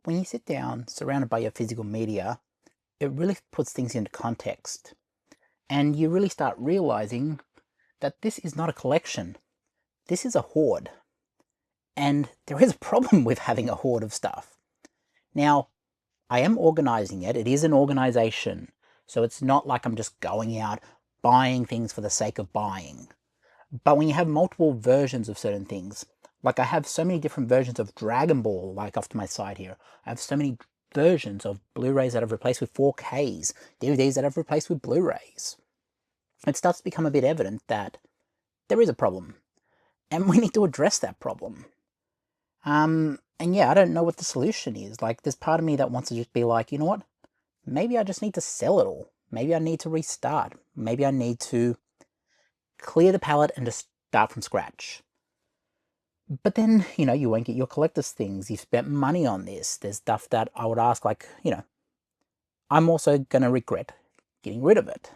when you sit down surrounded by your physical media, it really puts things into context. And you really start realizing that this is not a collection. This is a hoard. And there is a problem with having a hoard of stuff. Now, I am organizing it. It is an organization. So it's not like I'm just going out buying things for the sake of buying. But when you have multiple versions of certain things, like I have so many different versions of Dragon Ball, like off to my side here. I have so many versions of Blu-rays that I've replaced with 4Ks, DVDs that I've replaced with Blu-rays. It starts to become a bit evident that there is a problem, and we need to address that problem. And yeah, I don't know what the solution is. Like, there's part of me that wants to just be like, you know what? Maybe I just need to sell it all. Maybe I need to restart. Maybe I need to clear the palette and just start from scratch. But then, you won't get your collector's things. You've spent money on this. There's stuff that I would ask, like, I'm also going to regret getting rid of it.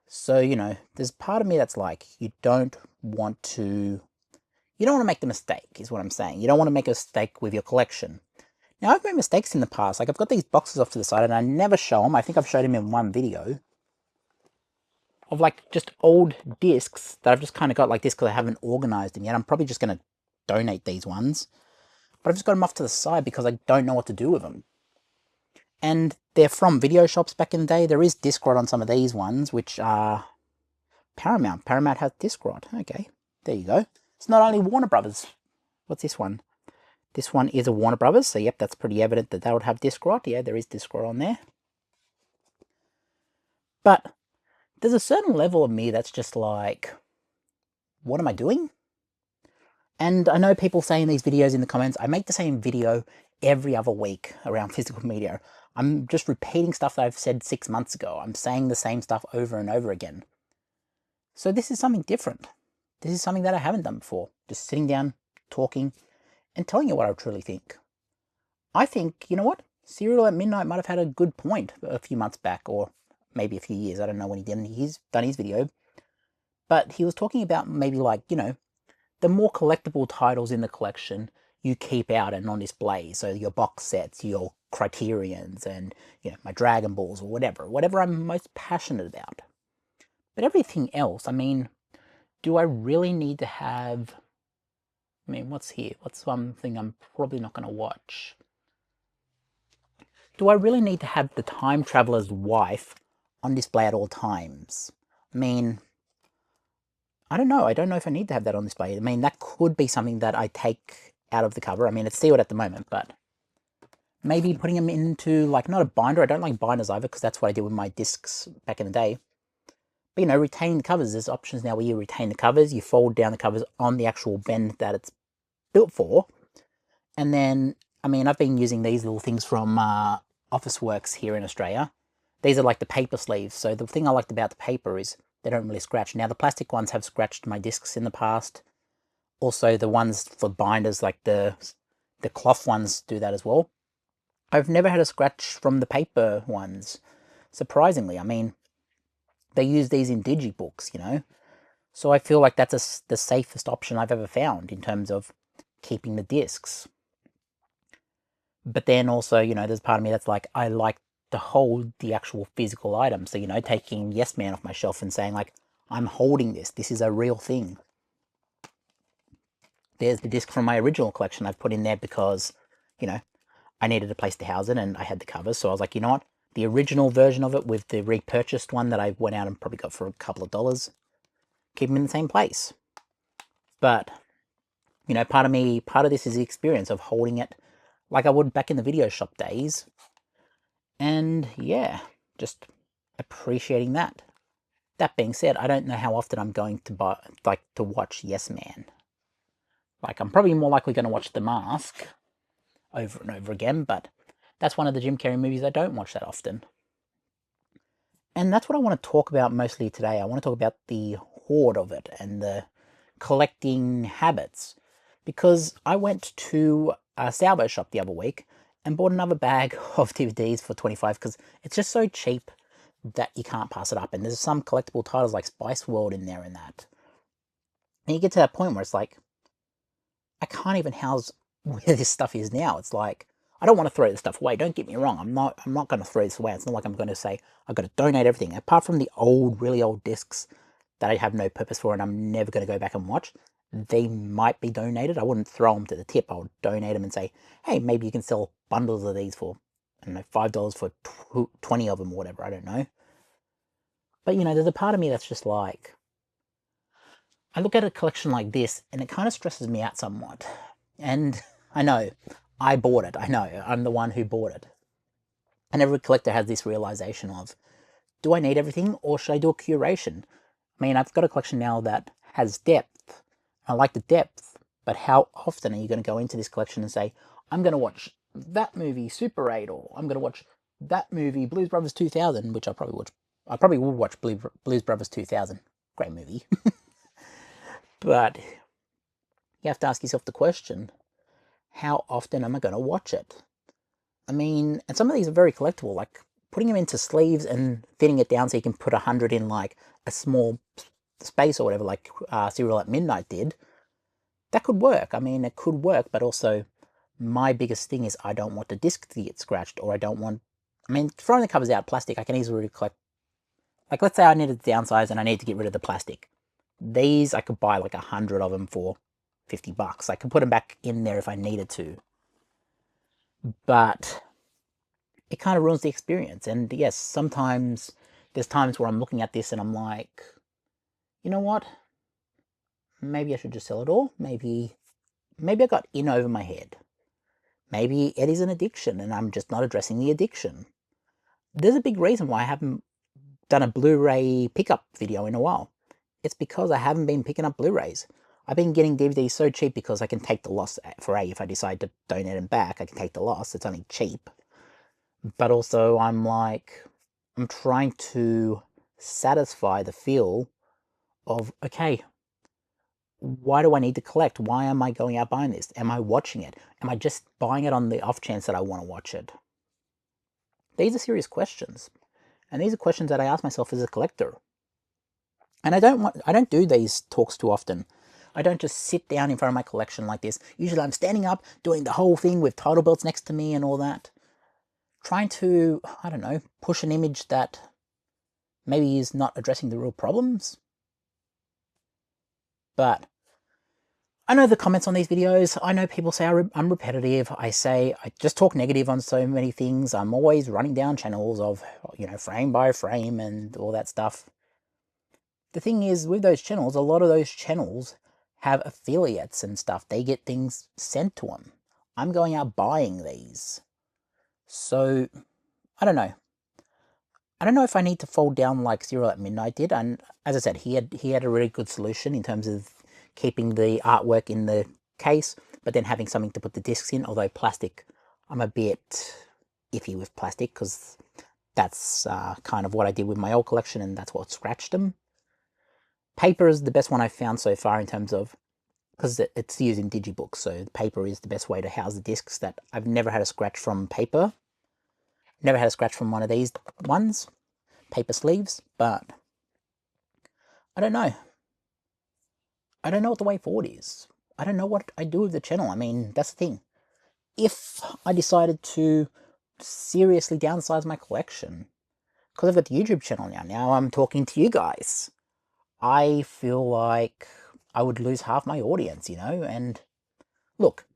So, there's part of me that's like, you don't want to make the mistake, is what I'm saying. You don't want to make a mistake with your collection. Now, I've made mistakes in the past. Like, I've got these boxes off to the side, and I never show them. I think I've showed them in one video. Of, like, just old discs that I've just kind of got like this because I haven't organized them yet. I'm probably just going to donate these ones. But I've just got them off to the side because I don't know what to do with them. And they're from video shops back in the day. There is disc rot on some of these ones, which are Paramount. Paramount has disc rot. Okay, there you go. It's not only Warner Brothers. What's this one? This one is a Warner Brothers, so yep, that's pretty evident that would have disc rot. Yeah, there is disc rot on there. But there's a certain level of me that's just like, what am I doing? And I know people say in these videos in the comments, I make the same video every other week around physical media. I'm just repeating stuff that I've said 6 months ago. I'm saying the same stuff over and over again. So this is something different. This is something that I haven't done before. Just sitting down, talking, and telling you what I truly think. I think, you know what? Serial at Midnight might have had a good point a few months back, or maybe a few years. I don't know when he's done his video. But he was talking about maybe like, the more collectible titles in the collection you keep out and on display. So your box sets, your Criterions, and my Dragon Balls or whatever I'm most passionate about. But everything else, I mean, do I really need to have? I mean, what's here? What's something I'm probably not going to watch? Do I really need to have the Time Traveler's wife on display at all times? I mean, I don't know. I don't know if I need to have that on display. I mean, that could be something that I take out of the cover. I mean, it's sealed at the moment, but maybe putting them into, like, not a binder. I don't like binders either, because that's what I did with my discs back in the day. But, retaining the covers. There's options now where you retain the covers. You fold down the covers on the actual bend that it's built for. And then, I mean, I've been using these little things from Officeworks here in Australia. These are like the paper sleeves. So the thing I liked about the paper is they don't really scratch. Now, the plastic ones have scratched my discs in the past. Also, the ones for binders, like the cloth ones, do that as well. I've never had a scratch from the paper ones, surprisingly. I mean, they use these in digibooks, So I feel like that's the safest option I've ever found in terms of keeping the discs. But then also, there's part of me that's like, I like to hold the actual physical item. So, taking Yes Man off my shelf and saying, like, I'm holding this. This is a real thing. There's the disc from my original collection I've put in there because, I needed a place to house it and I had the covers. So I was like, you know what? The original version of it with the repurchased one that I went out and probably got for a couple of dollars, keep them in the same place. But, part of this is the experience of holding it like I would back in the video shop days. And yeah, just appreciating that. That being said, I don't know how often I'm going to to watch Yes Man. Like, I'm probably more likely going to watch The Mask over and over again, but that's one of the Jim Carrey movies I don't watch that often. And that's what I want to talk about mostly today. I want to talk about the hoard of it and the collecting habits. Because I went to a salvo shop the other week and bought another bag of DVDs for $25 because it's just so cheap that you can't pass it up. And there's some collectible titles like Spice World in there and that. And you get to that point where it's like, I can't even house where this stuff is now. It's like, I don't want to throw this stuff away. Don't get me wrong. I'm not going to throw this away. It's not like I'm going to say I've got to donate everything. Apart from the old, really old discs that I have no purpose for and I'm never going to go back and watch, they might be donated. I wouldn't throw them to the tip. I would donate them and say, hey, maybe you can sell bundles of these for, I don't know, $5 for 20 of them or whatever. I don't know. But, you know, there's a part of me that's just like, I look at a collection like this and it kind of stresses me out somewhat. And I know, I bought it. I know, I'm the one who bought it. And every collector has this realization of, do I need everything or should I do a curation? I mean, I've got a collection now that has depth. I like the depth, but how often are you going to go into this collection and say, I'm going to watch that movie, Super 8, or I'm going to watch that movie, Blues Brothers 2000, which I probably will watch Blues Brothers 2000. Great movie. But you have to ask yourself the question, how often am I going to watch it? I mean, and some of these are very collectible, like putting them into sleeves and fitting it down so you can put 100 in like a small space or whatever, like Serial at Midnight did. That could work. I mean, it could work, but also my biggest thing is I don't want the disc to get scratched, or I don't want, I mean, throwing the covers out plastic, I can easily collect, like let's say I needed to downsize and I need to get rid of the plastic. These, I could buy like 100 of them for $50. I could put them back in there if I needed to. But it kind of ruins the experience. And yes, sometimes there's times where I'm looking at this and I'm like, you know what? Maybe I should just sell it all. Maybe I got in over my head. Maybe it is an addiction and I'm just not addressing the addiction. There's a big reason why I haven't done a Blu-ray pickup video in a while. It's because I haven't been picking up Blu-rays. I've been getting DVDs so cheap because I can take the loss for if I decide to donate them back, I can take the loss. It's only cheap. But also I'm trying to satisfy the feel of, okay, why do I need to collect? Why am I going out buying this? Am I watching it? Am I just buying it on the off chance that I want to watch it? These are serious questions. And these are questions that I ask myself as a collector. And I don't do these talks too often. I don't just sit down in front of my collection like this. Usually I'm standing up, doing the whole thing with title belts next to me and all that. Trying to, I don't know, push an image that maybe is not addressing the real problems. But I know the comments on these videos. I know people say I'm repetitive. I just talk negative on so many things. I'm always running down channels of, you know, frame by frame and all that stuff. The thing is, with those channels, a lot of those channels have affiliates and stuff. They get things sent to them. I'm going out buying these. So, I don't know. I don't know if I need to fold down like Serial at Midnight did. And as I said, he had a really good solution in terms of keeping the artwork in the case, but then having something to put the discs in. Although plastic, I'm a bit iffy with plastic because that's kind of what I did with my old collection, and that's what scratched them. Paper is the best one I've found so far in terms of, because it's used in digibooks, so paper is the best way to house the discs. That I've never had a scratch from paper. Never had a scratch from one of these ones, paper sleeves, but I don't know. I don't know what the way forward is. I don't know what I do with the channel. I mean, that's the thing. If I decided to seriously downsize my collection, because I've got the YouTube channel now I'm talking to you guys, I feel like I would lose half my audience, you know? And look,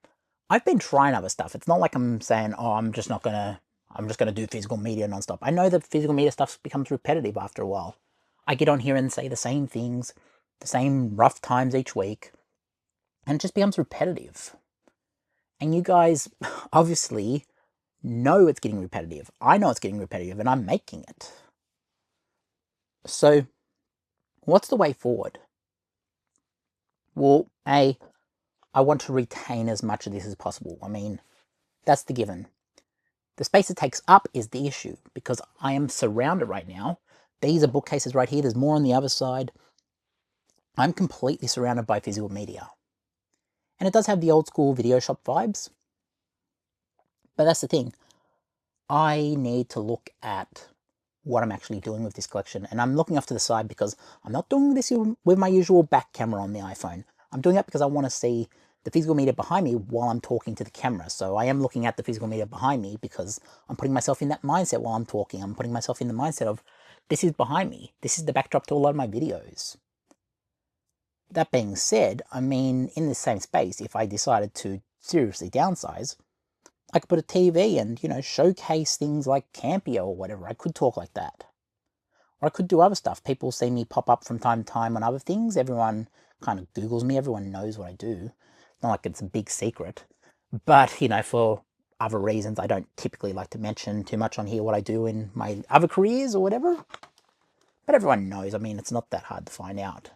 I've been trying other stuff. It's not like I'm saying, oh, I'm just gonna do physical media nonstop. I know that physical media stuff becomes repetitive after a while. I get on here and say the same things, the same rough times each week, and it just becomes repetitive. And you guys obviously know it's getting repetitive. I know it's getting repetitive, and I'm making it. So, what's the way forward? Well, I want to retain as much of this as possible. I mean, that's the given. The space it takes up is the issue, because I am surrounded right now. These are bookcases right here. There's more on the other side. I'm completely surrounded by physical media. And it does have the old school video shop vibes. But that's the thing. I need to look at what I'm actually doing with this collection. And I'm looking off to the side because I'm not doing this with my usual back camera on the iPhone. I'm doing it because I want to see the physical media behind me while I'm talking to the camera. So I am looking at the physical media behind me because I'm putting myself in that mindset while I'm talking. I'm putting myself in the mindset of, this is behind me. This is the backdrop to a lot of my videos. That being said, I mean, in the same space, if I decided to seriously downsize, I could put a TV and, you know, showcase things like Campia or whatever. I could talk like that. Or I could do other stuff. People see me pop up from time to time on other things. Everyone kind of Googles me. Everyone knows what I do. Not like it's a big secret. But, you know, for other reasons, I don't typically like to mention too much on here what I do in my other careers or whatever. But everyone knows. I mean, it's not that hard to find out.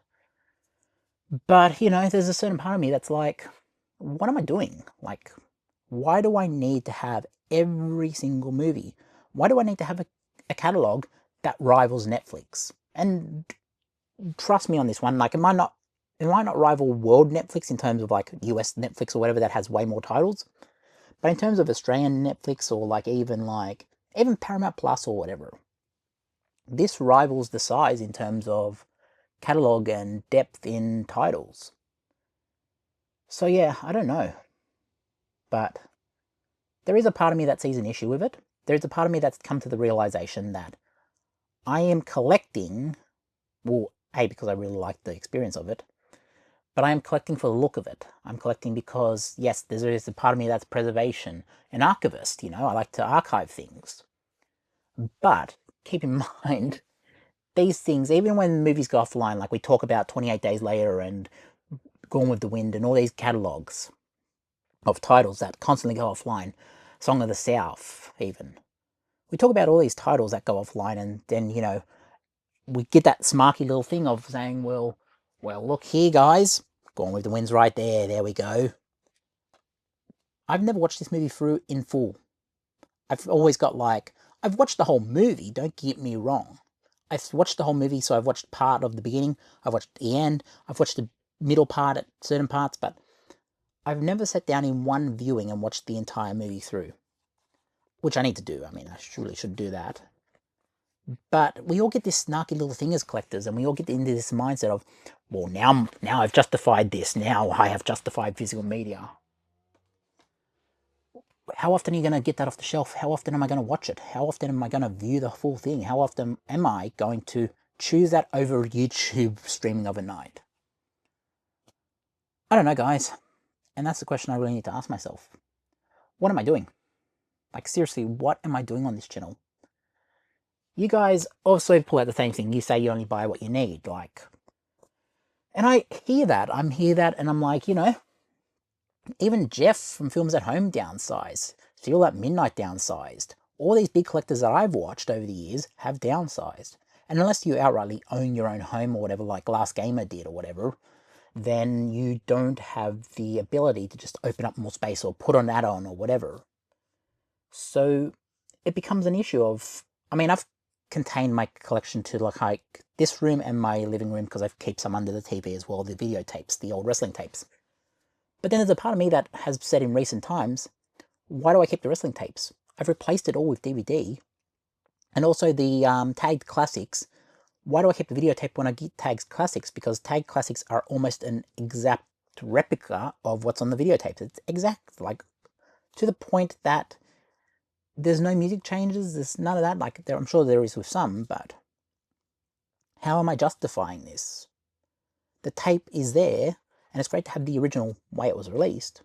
But, you know, there's a certain part of me that's like, what am I doing? Like, why do I need to have every single movie? Why do I need to have a catalogue that rivals Netflix? And trust me on this one, like, it might not rival world Netflix in terms of like US Netflix or whatever that has way more titles. But in terms of Australian Netflix or like even Paramount Plus or whatever, this rivals the size in terms of catalogue and depth in titles. So yeah, I don't know. But there is a part of me that sees an issue with it. There's a part of me that's come to the realization that I am collecting, well, A, because I really like the experience of it, but I am collecting for the look of it. I'm collecting because, yes, there is a part of me that's preservation, an archivist, you know, I like to archive things. But keep in mind, these things, even when movies go offline, like we talk about 28 Days Later and Gone with the Wind and all these catalogues of titles that constantly go offline, Song of the South, even. We talk about all these titles that go offline, and then, you know, we get that smarky little thing of saying, well, look here, guys. Gone with the Wind's right there. There we go. I've never watched this movie through in full. I've always got like, I've watched the whole movie, don't get me wrong. I've watched the whole movie, so I've watched part of the beginning, I've watched the end, I've watched the middle part at certain parts, but I've never sat down in one viewing and watched the entire movie through. Which I need to do. I mean, I surely should do that. But we all get this snarky little thing as collectors, and we all get into this mindset of, well, now I've justified this. Now I have justified physical media. How often are you going to get that off the shelf? How often am I going to watch it? How often am I going to view the full thing? How often am I going to choose that over YouTube streaming overnight? I don't know, guys. And that's the question I really need to ask myself. What am I doing? Like, seriously, what am I doing on this channel? You guys also pull out the same thing. You say you only buy what you need, like... And I hear that. And I'm like, you know, even Jeff from Films at Home downsized. Feel at Midnight downsized. All these big collectors that I've watched over the years have downsized. And unless you outrightly own your own home or whatever, like Last Gamer did or whatever, then you don't have the ability to just open up more space or put an add-on or whatever. So it becomes an issue of... I mean, I've contained my collection to like this room and my living room because I keep some under the TV as well, the videotapes, the old wrestling tapes. But then there's a part of me that has said in recent times, why do I keep the wrestling tapes? I've replaced it all with DVD. And also the tagged classics. Why do I keep the videotape when I get tagged classics? Because tagged classics are almost an exact replica of what's on the videotapes. It's exact, like, to the point that there's no music changes, there's none of that. Like, I'm sure there is with some, but how am I justifying this? The tape is there, and it's great to have the original way it was released.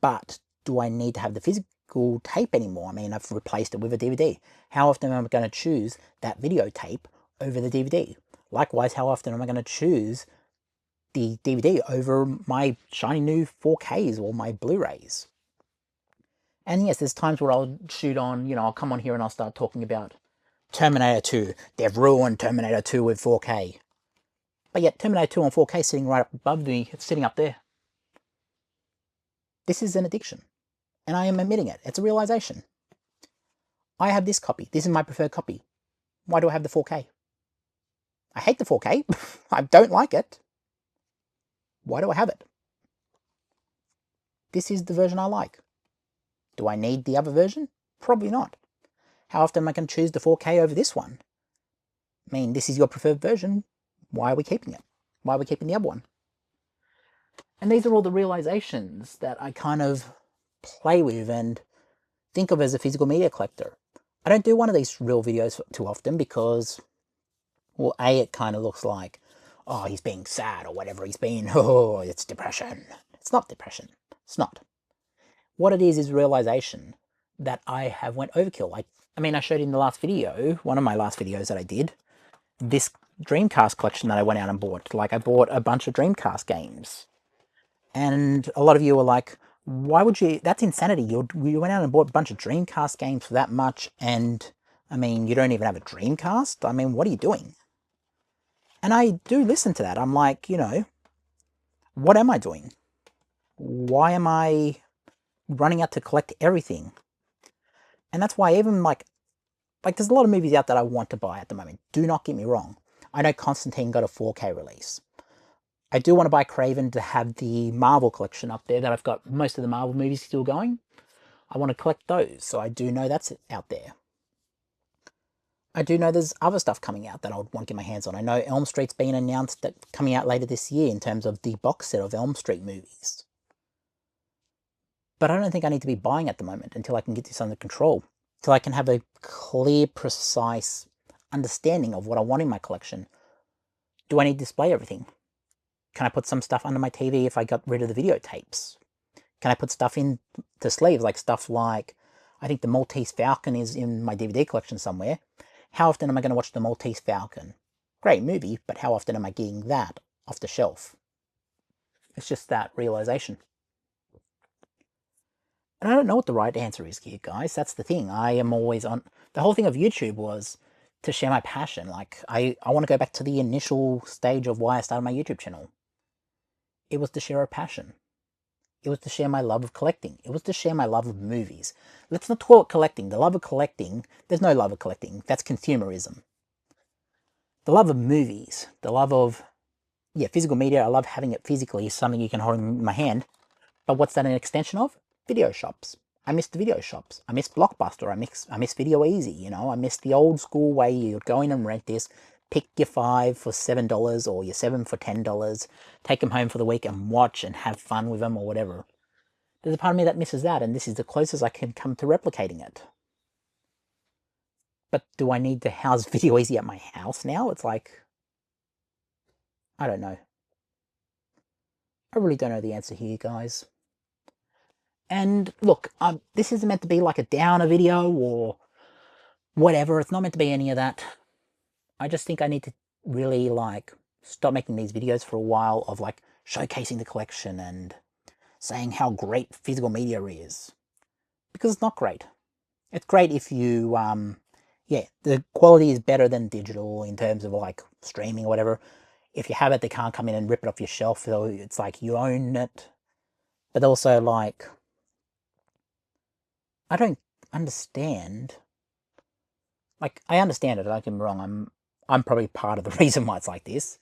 But do I need to have the physical tape anymore? I mean, I've replaced it with a DVD. How often am I going to choose that videotape over the DVD? Likewise, how often am I going to choose the DVD over my shiny new 4Ks or my Blu-rays? And yes, there's times where I'll shoot on, you know, I'll come on here and I'll start talking about Terminator 2. They've ruined Terminator 2 with 4K. But yet, Terminator 2 on 4K is sitting right up above me, it's sitting up there. This is an addiction. And I am admitting it. It's a realization. I have this copy. This is my preferred copy. Why do I have the 4K? I hate the 4K. I don't like it. Why do I have it? This is the version I like. Do I need the other version? Probably not. How often am I going to choose the 4K over this one? I mean, this is your preferred version. Why are we keeping it? Why are we keeping the other one? And these are all the realizations that I kind of play with and think of as a physical media collector. I don't do one of these real videos too often because, well, A, it kind of looks like, oh, he's being sad or whatever he's being, oh, it's depression. It's not depression. It's not. What it is realization that I have went overkill. Like, I mean, I showed in the last video, one of my last videos that I did, this Dreamcast collection that I went out and bought. Like, I bought a bunch of Dreamcast games. And a lot of you were like, why would you, that's insanity. You went out and bought a bunch of Dreamcast games for that much, and, I mean, you don't even have a Dreamcast? I mean, what are you doing? And I do listen to that. I'm like, you know, what am I doing? Why am I running out to collect everything? And that's why even like there's a lot of movies out that I want to buy at the moment. Do not get me wrong. I know Constantine got a 4K release. I do want to buy Craven to have the Marvel collection up there that I've got most of the Marvel movies still going. I want to collect those, so I do know that's out there. I do know there's other stuff coming out that I would want to get my hands on. I know Elm Street's been announced that coming out later this year in terms of the box set of Elm Street movies. But I don't think I need to be buying at the moment until I can get this under control. Till I can have a clear, precise understanding of what I want in my collection. Do I need to display everything? Can I put some stuff under my TV if I got rid of the videotapes? Can I put stuff in the sleeves, like stuff like, I think the Maltese Falcon is in my DVD collection somewhere. How often am I going to watch the Maltese Falcon? Great movie, but how often am I getting that off the shelf? It's just that realization. And I don't know what the right answer is here, guys. That's the thing. I am always on... The whole thing of YouTube was to share my passion. Like, I want to go back to the initial stage of why I started my YouTube channel. It was to share a passion. It was to share my love of collecting. It was to share my love of movies. Let's not call it collecting. The love of collecting, there's no love of collecting. That's consumerism. The love of movies, the love of, yeah, physical media. I love having it physically, something you can hold in my hand. But what's that an extension of? Video shops. I miss the video shops. I miss Blockbuster. I miss Video Easy, you know. I miss the old school way you'd go in and rent this, pick your 5 for $7 or your 7 for $10, take them home for the week and watch and have fun with them or whatever. There's a part of me that misses that, and this is the closest I can come to replicating it. But do I need to house Video Easy at my house now? It's like, I don't know. I really don't know the answer here, guys. And look, this isn't meant to be like a downer video or whatever. It's not meant to be any of that. I just think I need to really like stop making these videos for a while of like showcasing the collection and saying how great physical media is. Because it's not great. It's great if you, yeah, the quality is better than digital in terms of like streaming or whatever. If you have it, they can't come in and rip it off your shelf. So it's like you own it. But also like, I don't understand. Like, I understand it, don't get me wrong, I'm probably part of the reason why it's like this.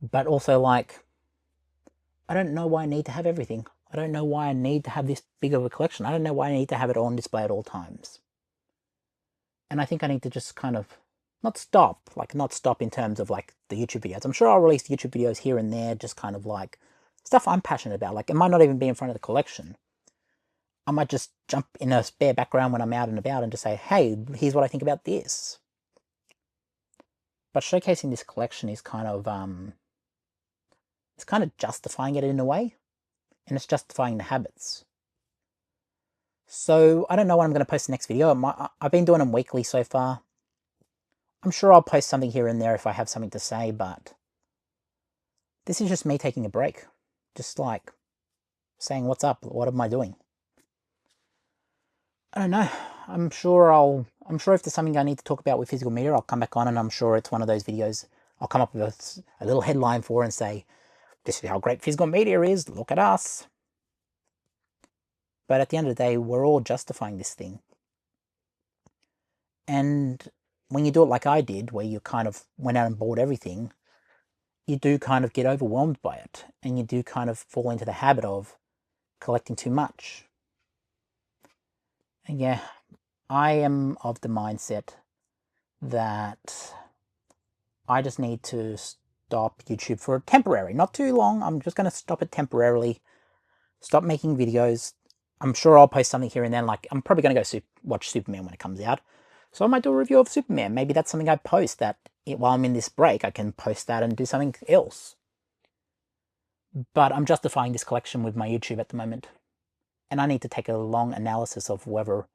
But also, like, I don't know why I need to have everything. I don't know why I need to have this big of a collection. I don't know why I need to have it all on display at all times. And I think I need to just kind of, not stop in terms of, like, the YouTube videos. I'm sure I'll release YouTube videos here and there, just kind of, like, stuff I'm passionate about. Like, it might not even be in front of the collection. I might just jump in a spare background when I'm out and about and just say, hey, here's what I think about this. But showcasing this collection is kind of, it's kind of justifying it in a way. And it's justifying the habits. So, I don't know when I'm going to post the next video. I've been doing them weekly so far. I'm sure I'll post something here and there if I have something to say, but this is just me taking a break. Just like saying, what's up? What am I doing? I don't know. I'm sure if there's something I need to talk about with physical media, I'll come back on, and I'm sure it's one of those videos I'll come up with a little headline for and say, this is how great physical media is, look at us. But at the end of the day, we're all justifying this thing. And when you do it like I did, where you kind of went out and bought everything, you do kind of get overwhelmed by it. And you do kind of fall into the habit of collecting too much. And yeah, I am of the mindset that I just need to stop YouTube for temporary, not too long. I'm just going to stop it temporarily, stop making videos. I'm sure I'll post something here and then, like I'm probably going to go watch Superman when it comes out. So I might do a review of Superman. Maybe that's something I post that while I'm in this break, I can post that and do something else. But I'm justifying this collection with my YouTube at the moment. And I need to take a long analysis of whether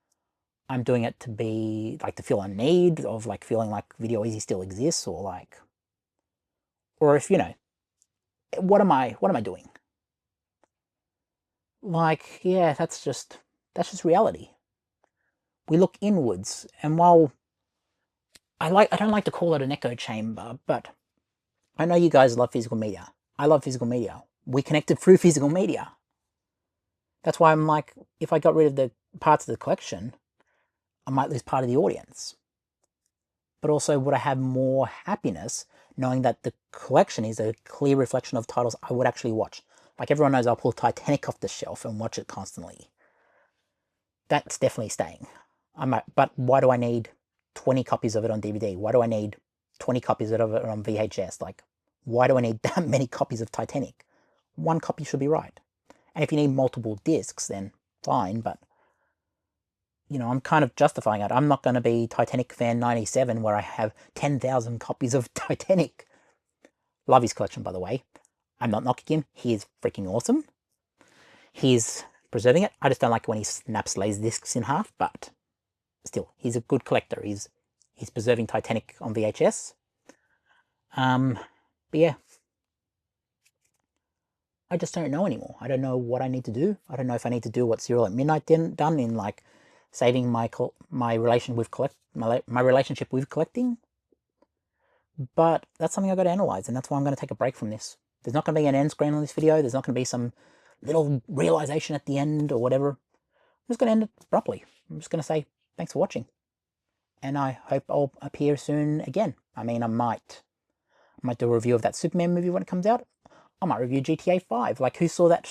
I'm doing it to be, like, to feel a need of, like, feeling like Video Easy still exists, or, like, or if, you know, what am I doing? Like, yeah, that's just reality. We look inwards, and while I don't like to call it an echo chamber, but I know you guys love physical media. I love physical media. We connected through physical media. That's why I'm like, if I got rid of the parts of the collection, I might lose part of the audience. But also, would I have more happiness knowing that the collection is a clear reflection of titles I would actually watch? Like, everyone knows I'll pull Titanic off the shelf and watch it constantly. That's definitely staying. But why do I need 20 copies of it on DVD? Why do I need 20 copies of it on VHS? Like, why do I need that many copies of Titanic? One copy should be right. And if you need multiple discs, then fine, but, you know, I'm kind of justifying it. I'm not going to be Titanic fan 97 where I have 10,000 copies of Titanic. Love his collection, by the way. I'm not knocking him. He is freaking awesome. He's preserving it. I just don't like when he snaps Laserdiscs in half, but still, he's a good collector. He's preserving Titanic on VHS. But yeah, I just don't know anymore. I don't know what I need to do. I don't know if I need to do what Serial at Midnight done in, like, saving my relationship with collecting. But that's something I've got to analyze, and that's why I'm going to take a break from this. There's not going to be an end screen on this video. There's not going to be some little realization at the end or whatever. I'm just going to end it abruptly. I'm just going to say thanks for watching, and I hope I'll appear soon again. I mean, I might do a review of that Superman movie when it comes out. I might review GTA 5. Like, who saw that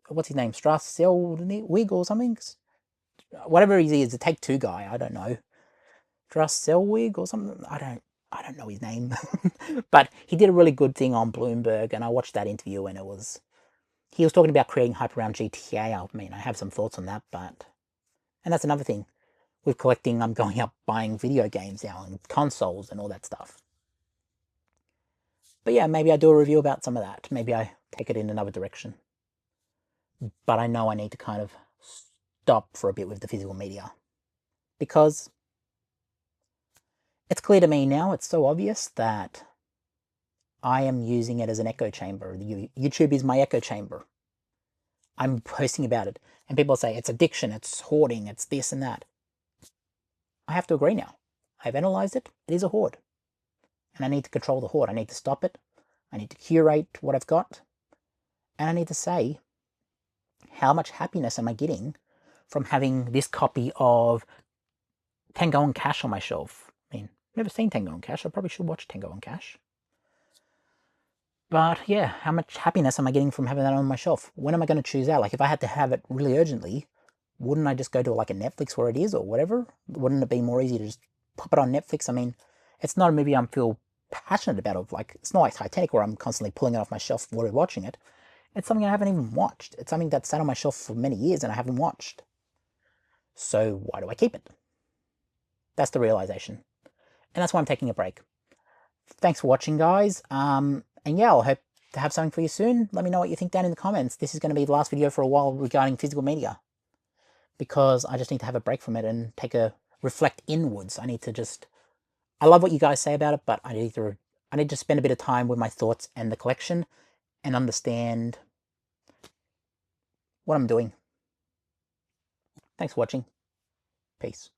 what's his name? Strauss-Zellweger or something? Whatever he is, a Take-Two guy. I don't know. Strauss-Zellweger or something? I don't know his name. But he did a really good thing on Bloomberg, and I watched that interview, and he was talking about creating hype around GTA. I mean, I have some thoughts on that, and that's another thing. With collecting, I'm going out buying video games now, and consoles and all that stuff. But yeah, maybe I do a review about some of that. Maybe I take it in another direction. But I know I need to kind of stop for a bit with the physical media, because it's clear to me now, it's so obvious that I am using it as an echo chamber. YouTube is my echo chamber. I'm posting about it, and people say it's addiction, it's hoarding, it's this and that. I have to agree now. I've analyzed it. It is a hoard. And I need to control the hoard. I need to stop it. I need to curate what I've got. And I need to say, how much happiness am I getting from having this copy of Tango and Cash on my shelf? I mean, I've never seen Tango and Cash. I probably should watch Tango and Cash. But yeah, how much happiness am I getting from having that on my shelf? When am I going to choose out? Like, if I had to have it really urgently, wouldn't I just go to, like, a Netflix where it is or whatever? Wouldn't it be more easy to just pop it on Netflix? I mean, it's not a movie I feel passionate about. Like, it's not like Titanic where I'm constantly pulling it off my shelf while we're watching it. It's something I haven't even watched. It's something that sat on my shelf for many years and I haven't watched. So why do I keep it? That's the realization. And that's why I'm taking a break. Thanks for watching, guys. And yeah, I'll hope to have something for you soon. Let me know what you think down in the comments. This is going to be the last video for a while regarding physical media, because I just need to have a break from it and reflect inwards. I love what you guys say about it, but I need to spend a bit of time with my thoughts and the collection and understand what I'm doing. Thanks for watching. Peace.